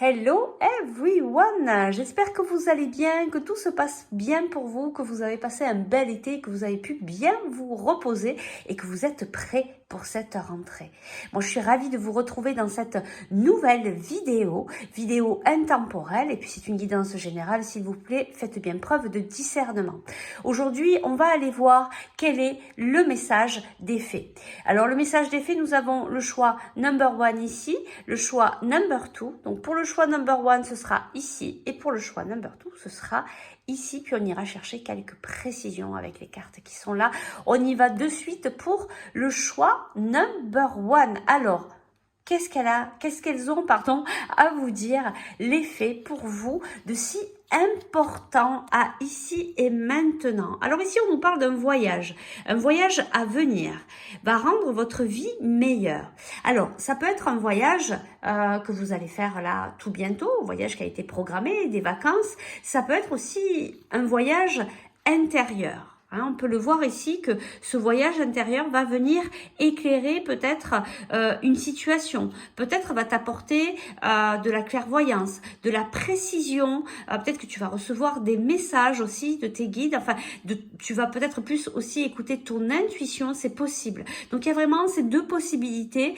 Hello everyone! J'espère que vous allez bien, que tout se passe bien pour vous, que vous avez passé un bel été, que vous avez pu bien vous reposer et que vous êtes prêts pour cette rentrée. Moi, je suis ravie de vous retrouver dans cette nouvelle vidéo intemporelle. Et puis, c'est une guidance générale, s'il vous plaît, faites bien preuve de discernement. Aujourd'hui, on va aller voir quel est le message des faits. Alors, le message des faits, nous avons le choix number 1 ici, le choix number 2. Donc, pour le choix number 1, ce sera ici. Et pour le choix number 2, ce sera ici. Puis, on ira chercher quelques précisions avec les cartes qui sont là. On y va de suite pour le choix number 1. Alors, qu'est-ce qu'elles ont, à vous dire, l'effet pour vous de si important à ici et maintenant. Alors ici, on nous parle d'un voyage à venir, va rendre votre vie meilleure. Alors, ça peut être un voyage que vous allez faire là tout bientôt, un voyage qui a été programmé, des vacances. Ça peut être aussi un voyage intérieur. On peut le voir ici que ce voyage intérieur va venir éclairer peut-être une situation, peut-être va t'apporter de la clairvoyance, de la précision, peut-être que tu vas recevoir des messages aussi de tes guides, tu vas peut-être plus aussi écouter ton intuition, c'est possible. Donc il y a vraiment ces deux possibilités,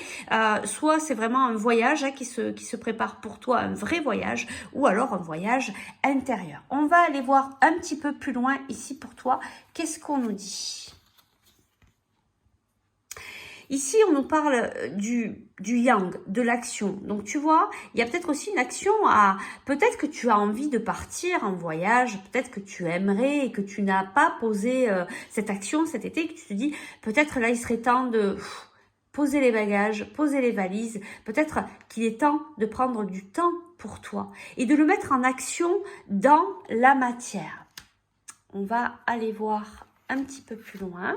soit c'est vraiment un voyage qui se prépare pour toi, un vrai voyage, ou alors un voyage intérieur. On va aller voir un petit peu plus loin ici pour toi. Qu'est-ce qu'on nous dit? Ici, on nous parle du yang, de l'action. Donc, tu vois, il y a peut-être aussi une action à... Peut-être que tu as envie de partir en voyage, peut-être que tu aimerais et que tu n'as pas posé cette action cet été, que tu te dis, peut-être là, il serait temps de poser les bagages, poser les valises. Peut-être qu'il est temps de prendre du temps pour toi et de le mettre en action dans la matière. On va aller voir un petit peu plus loin.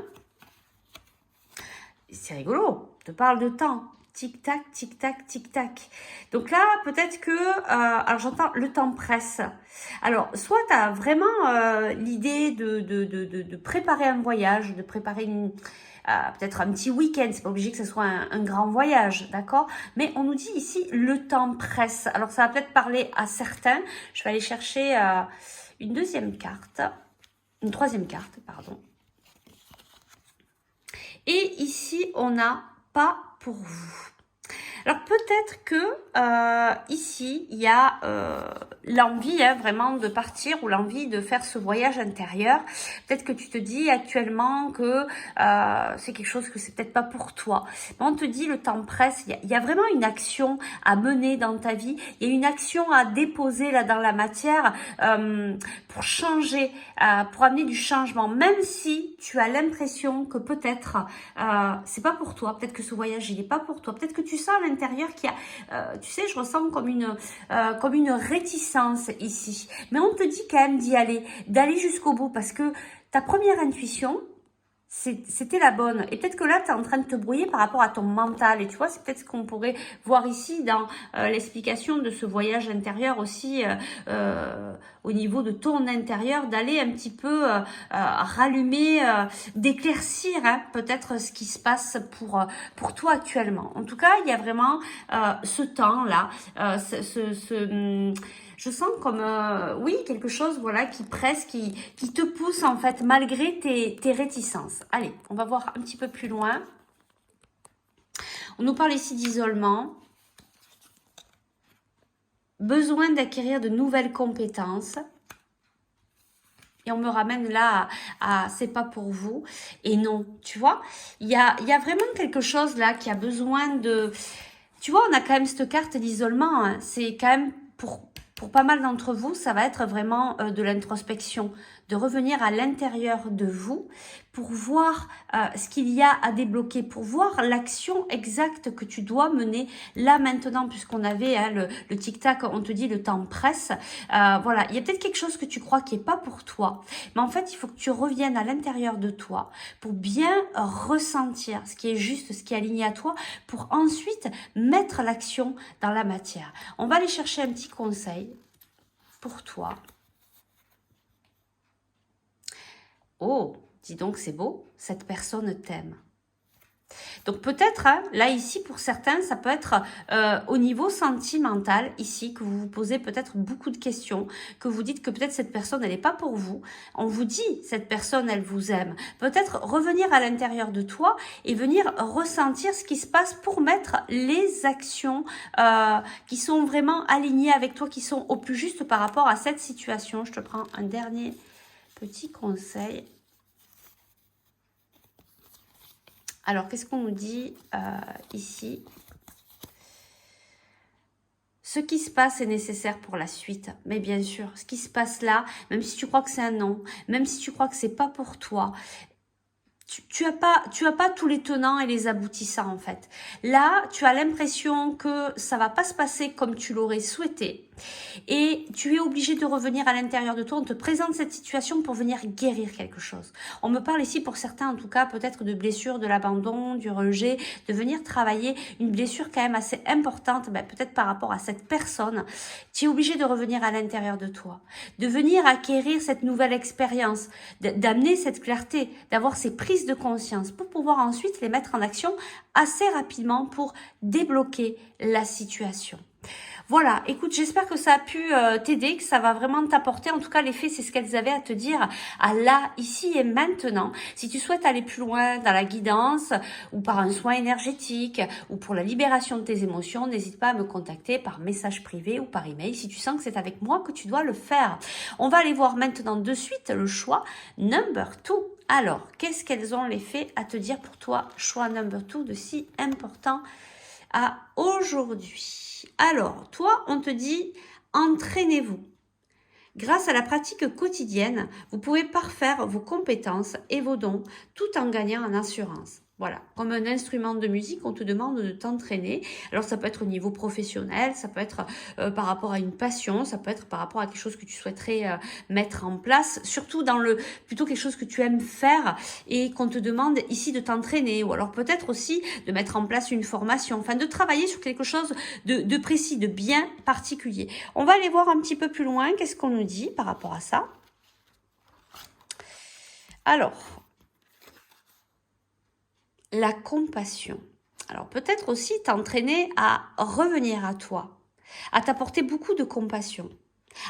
C'est rigolo, je te parle de temps. Tic-tac, tic-tac, tic-tac. Donc là, peut-être que... alors j'entends le temps presse. Alors, soit tu as vraiment l'idée de préparer un voyage, de préparer peut-être un petit week-end. C'est pas obligé que ce soit un grand voyage, d'accord? Mais on nous dit ici, le temps presse. Alors, ça va peut-être parler à certains. Je vais aller chercher une deuxième carte. Une troisième carte, pardon. Et ici, on n'a pas pour vous. Alors peut-être que ici, il y a l'envie vraiment de partir ou l'envie de faire ce voyage intérieur. Peut-être que tu te dis actuellement que c'est quelque chose que c'est peut-être pas pour toi. Mais on te dit le temps presse, il y a vraiment une action à mener dans ta vie. Il y a une action à déposer là dans la matière pour changer, pour amener du changement. Même si tu as l'impression que peut-être c'est pas pour toi. Peut-être que ce voyage, il est pas pour toi. Peut-être que tu sens à l'intérieur qu'il y a, tu sais, je ressens comme une réticence ici. Mais on te dit quand même d'aller jusqu'au bout parce que ta première intuition, c'était la bonne. Et peut-être que là, tu es en train de te brouiller par rapport à ton mental. Et tu vois, c'est peut-être ce qu'on pourrait voir ici dans l'explication de ce voyage intérieur aussi au niveau de ton intérieur, d'aller un petit peu rallumer, d'éclaircir peut-être ce qui se passe pour toi actuellement. En tout cas, il y a vraiment ce temps-là, je sens comme, oui, quelque chose voilà, qui presse, qui te pousse en fait, malgré tes réticences. Allez, on va voir un petit peu plus loin. On nous parle ici d'isolement. Besoin d'acquérir de nouvelles compétences. Et on me ramène là à c'est pas pour vous. Et non, tu vois, il y a vraiment quelque chose là qui a besoin de... Tu vois, on a quand même cette carte d'isolement. Hein. C'est quand même pour pas mal d'entre vous, ça va être vraiment de l'introspection, de revenir à l'intérieur de vous pour voir ce qu'il y a à débloquer, pour voir l'action exacte que tu dois mener là maintenant, puisqu'on avait le tic-tac, on te dit le temps presse. Voilà, il y a peut-être quelque chose que tu crois qui n'est pas pour toi, mais en fait, il faut que tu reviennes à l'intérieur de toi pour bien ressentir ce qui est juste, ce qui est aligné à toi, pour ensuite mettre l'action dans la matière. On va aller chercher un petit conseil pour toi. Oh, dis donc, c'est beau, cette personne t'aime. Donc peut-être, hein, là ici pour certains, ça peut être au niveau sentimental ici, que vous vous posez peut-être beaucoup de questions, que vous dites que peut-être cette personne, elle n'est pas pour vous. On vous dit, cette personne, elle vous aime. Peut-être revenir à l'intérieur de toi et venir ressentir ce qui se passe pour mettre les actions qui sont vraiment alignées avec toi, qui sont au plus juste par rapport à cette situation. Je te prends un dernier petit conseil. Alors, qu'est-ce qu'on nous dit ici? Ce qui se passe est nécessaire pour la suite. Mais bien sûr, ce qui se passe là, même si tu crois que c'est un non, même si tu crois que c'est pas pour toi, tu as pas tous les tenants et les aboutissants en fait. Là, tu as l'impression que ça va pas se passer comme tu l'aurais souhaité. Et tu es obligé de revenir à l'intérieur de toi. On te présente cette situation pour venir guérir quelque chose. On me parle ici pour certains, en tout cas, peut-être de blessures, de l'abandon, du rejet, de venir travailler une blessure quand même assez importante, ben, peut-être par rapport à cette personne. Tu es obligé de revenir à l'intérieur de toi, de venir acquérir cette nouvelle expérience, d'amener cette clarté, d'avoir ces prises de conscience pour pouvoir ensuite les mettre en action assez rapidement pour débloquer la situation. Voilà, écoute, j'espère que ça a pu t'aider, que ça va vraiment t'apporter. En tout cas, les faits, c'est ce qu'elles avaient à te dire à là, ici et maintenant. Si tu souhaites aller plus loin dans la guidance ou par un soin énergétique ou pour la libération de tes émotions, n'hésite pas à me contacter par message privé ou par email si tu sens que c'est avec moi que tu dois le faire. On va aller voir maintenant de suite le choix number 2. Alors, qu'est-ce qu'elles ont les faits à te dire pour toi, choix number 2 de si important à aujourd'hui? Alors, toi, on te dit, entraînez-vous. Grâce à la pratique quotidienne, vous pouvez parfaire vos compétences et vos dons tout en gagnant en assurance. Voilà, comme un instrument de musique, on te demande de t'entraîner. Alors ça peut être au niveau professionnel, ça peut être par rapport à une passion, ça peut être par rapport à quelque chose que tu souhaiterais mettre en place, surtout dans plutôt quelque chose que tu aimes faire et qu'on te demande ici de t'entraîner, ou alors peut-être aussi de mettre en place une formation, enfin de travailler sur quelque chose de précis, de bien particulier. On va aller voir un petit peu plus loin, qu'est-ce qu'on nous dit par rapport à ça. Alors, la compassion. Alors peut-être aussi t'entraîner à revenir à toi, à t'apporter beaucoup de compassion,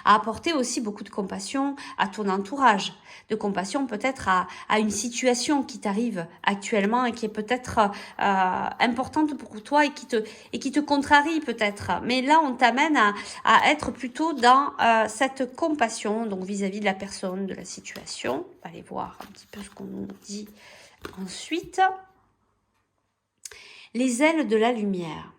à apporter aussi beaucoup de compassion à ton entourage, de compassion peut-être à une situation qui t'arrive actuellement et qui est peut-être importante pour toi et qui te contrarie peut-être. Mais là, on t'amène à être plutôt dans cette compassion, donc vis-à-vis de la personne, de la situation. On va aller voir un petit peu ce qu'on nous dit ensuite. Les ailes de la lumière.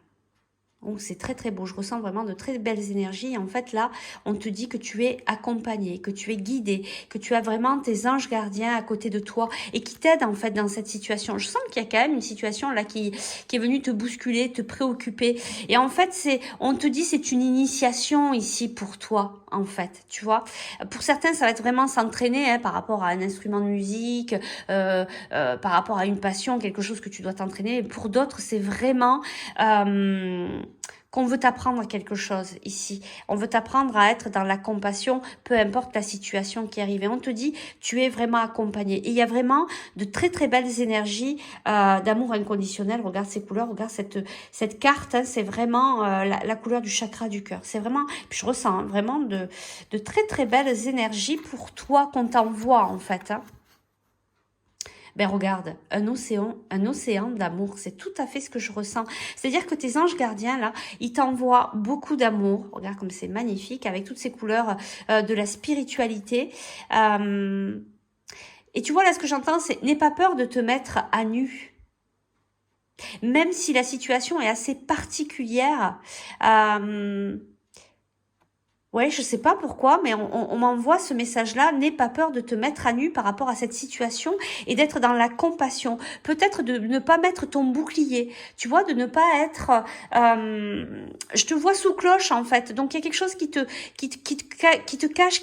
Oh, c'est très très beau, je ressens vraiment de très belles énergies. En fait là, on te dit que tu es accompagné, que tu es guidé, que tu as vraiment tes anges gardiens à côté de toi et qui t'aident en fait dans cette situation. Je sens qu'il y a quand même une situation là qui est venue te bousculer, te préoccuper. Et en fait, on te dit c'est une initiation ici pour toi en fait, tu vois. Pour certains, ça va être vraiment s'entraîner par rapport à un instrument de musique, par rapport à une passion, quelque chose que tu dois t'entraîner. Pour d'autres, c'est vraiment qu'on veut t'apprendre quelque chose ici. On veut t'apprendre à être dans la compassion, peu importe la situation qui arrive. Et on te dit, tu es vraiment accompagné. Et il y a vraiment de très très belles énergies d'amour inconditionnel. Regarde ces couleurs, regarde cette carte. Hein, c'est vraiment la couleur du chakra du cœur. C'est vraiment, puis je ressens vraiment de très très belles énergies pour toi qu'on t'envoie en fait. Hein. Ben regarde, un océan d'amour, c'est tout à fait ce que je ressens. C'est-à-dire que tes anges gardiens, là, ils t'envoient beaucoup d'amour. Regarde comme c'est magnifique, avec toutes ces couleurs de la spiritualité. Et tu vois, là, ce que j'entends, c'est « n'aie pas peur de te mettre à nu ». Même si la situation est assez particulière, ouais, je sais pas pourquoi, mais on m'envoie ce message-là. N'aie pas peur de te mettre à nu par rapport à cette situation et d'être dans la compassion. Peut-être de ne pas mettre ton bouclier, tu vois, de ne pas être... je te vois sous cloche, en fait. Donc, il y a quelque chose qui te cache,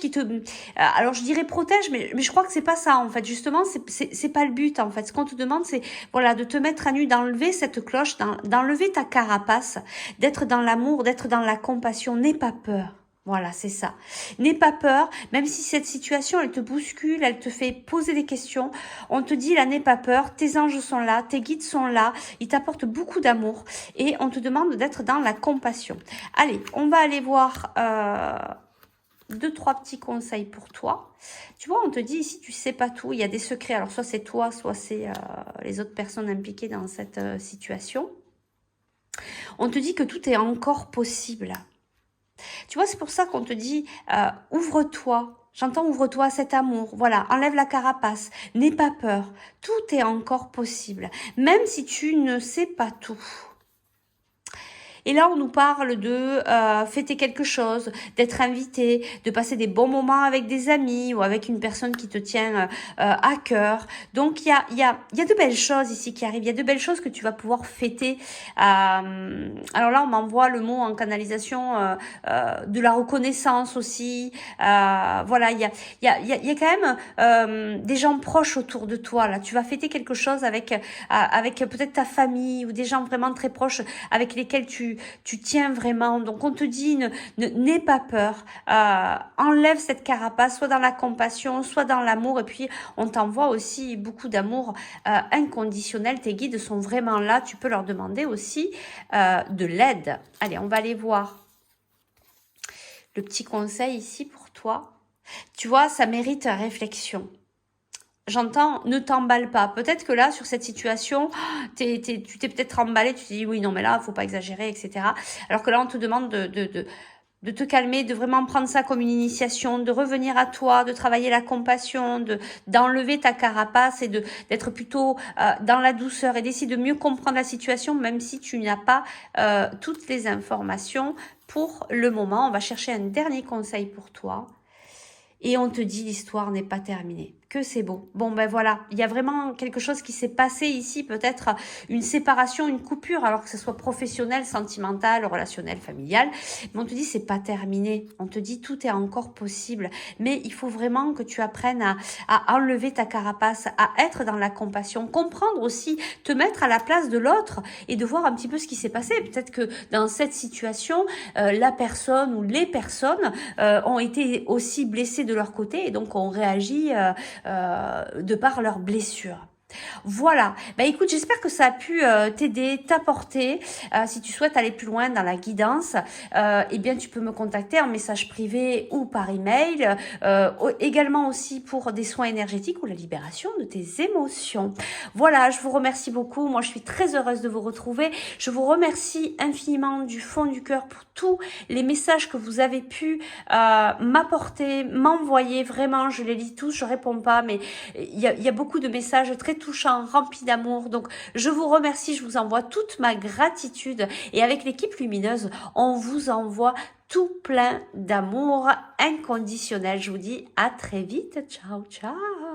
alors, je dirais protège, mais je crois que c'est pas ça, en fait. Justement, c'est pas le but, en fait. Ce qu'on te demande, c'est, voilà, de te mettre à nu, d'enlever cette cloche, d'enlever ta carapace, d'être dans l'amour, d'être dans la compassion. N'aie pas peur. Voilà, c'est ça. N'aie pas peur, même si cette situation, elle te bouscule, elle te fait poser des questions. On te dit là, n'aie pas peur, tes anges sont là, tes guides sont là, ils t'apportent beaucoup d'amour et on te demande d'être dans la compassion. Allez, on va aller voir 2-3 petits conseils pour toi. Tu vois, on te dit ici, tu sais pas tout, il y a des secrets. Alors, soit c'est toi, soit c'est les autres personnes impliquées dans cette situation. On te dit que tout est encore possible. Tu vois, c'est pour ça qu'on te dit, ouvre-toi. J'entends ouvre-toi à cet amour. Voilà, enlève la carapace. N'aie pas peur. Tout est encore possible. Même si tu ne sais pas tout. Et là, on nous parle de fêter quelque chose, d'être invité, de passer des bons moments avec des amis ou avec une personne qui te tient à cœur. Donc, il y a de belles choses ici qui arrivent. Il y a de belles choses que tu vas pouvoir fêter. Alors là, on m'envoie le mot en canalisation de la reconnaissance aussi. Voilà, il y a quand même des gens proches autour de toi. Là, tu vas fêter quelque chose avec peut-être ta famille ou des gens vraiment très proches avec lesquels tu tiens vraiment. Donc on te dit, n'aie pas peur, enlève cette carapace, soit dans la compassion, soit dans l'amour, et puis on t'envoie aussi beaucoup d'amour inconditionnel. Tes guides sont vraiment là, tu peux leur demander aussi de l'aide. Allez, on va aller voir le petit conseil ici pour toi. Tu vois, ça mérite réflexion. J'entends, ne t'emballe pas. Peut-être que là, sur cette situation, tu t'es peut-être emballé, tu te dis, oui, non, mais là, faut pas exagérer, etc. Alors que là, on te demande de te calmer, de vraiment prendre ça comme une initiation, de revenir à toi, de travailler la compassion, d'enlever ta carapace et d'être plutôt dans la douceur et d'essayer de mieux comprendre la situation, même si tu n'as pas toutes les informations pour le moment. On va chercher un dernier conseil pour toi. Et on te dit, l'histoire n'est pas terminée. Que c'est beau. Bon, ben voilà, il y a vraiment quelque chose qui s'est passé ici, peut-être une séparation, une coupure, alors que ce soit professionnel, sentimental, relationnel, familial. Mais on te dit, c'est pas terminé. On te dit, tout est encore possible. Mais il faut vraiment que tu apprennes à enlever ta carapace, à être dans la compassion, comprendre aussi, te mettre à la place de l'autre et de voir un petit peu ce qui s'est passé. Peut-être que dans cette situation, la personne ou les personnes ont été aussi blessées de leur côté et donc ont réagi de par leurs blessures. Voilà, bah écoute, j'espère que ça a pu t'aider, t'apporter. Si tu souhaites aller plus loin dans la guidance, eh bien tu peux me contacter en message privé ou par email. Également aussi pour des soins énergétiques ou la libération de tes émotions. Voilà, je vous remercie beaucoup. Moi, je suis très heureuse de vous retrouver. Je vous remercie infiniment du fond du cœur pour tous les messages que vous avez pu m'apporter, m'envoyer. Vraiment, je les lis tous, je réponds pas, mais il y a beaucoup de messages très touchant, rempli d'amour. Donc, je vous remercie, je vous envoie toute ma gratitude. Et avec l'équipe lumineuse, on vous envoie tout plein d'amour inconditionnel. Je vous dis à très vite. Ciao, ciao.